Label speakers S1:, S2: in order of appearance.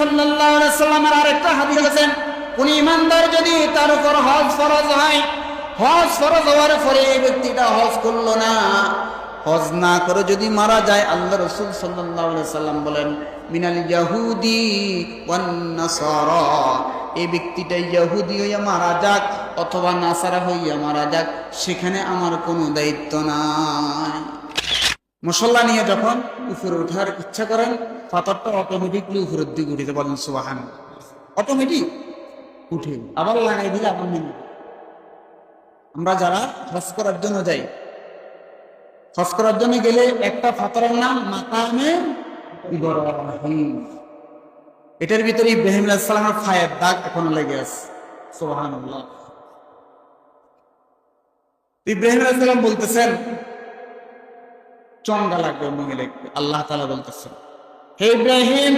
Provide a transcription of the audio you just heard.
S1: সাল্লাল্লাহু আলাইহি ওয়াসাল্লামের আরেকটা হাদিস আছে, কোন ইমানদার যদি তার উপর হজ ফরজ হয়, হজ ফরজ হওয়ার পরে এই ব্যক্তিটা হজ করলো না, হজ না করে যদি মারা যায়, আল্লাহ রাসূল সাল্লাল্লাহু আলাইহি ওয়াসাল্লাম বলেন মিনাল ইয়াহুদি ওয়ান নাসারা, এই ব্যক্তিটা ইহুদি হইয়া মারা যাক অথবা নাসারা হইয়া মারা যাক, সেখানে আমার কোনো দায়িত্ব নাই। মুসল্লা নিয়ে যখন উপরে ওঠার ইচ্ছা করেন, পাথরটা অটোমেটিকলি উপরের দিকে উঠিতে বলেন সুবহানাল্লাহ, অটোমেটিক উঠে, আবার লাগাই দিলে আবার নেমে। আমরা যারা হজ করার জন্য যাই, হজ করার জন্য গেলে একটা পাথরের নাম মাকামে ইব্রাহিম, এটার ভিতরে ইব্রাহিম আলাইহিস সালামের পায়ের দাগ এখনো লেগে আছে। সুবহানাল্লাহ। ইব্রাহিম আলাইহিস সালাম বলতেছেন চঙ্গা লাগবে মহিলাকে, আল্লাহ তাআলা বলতেছেন হে ইব্রাহিম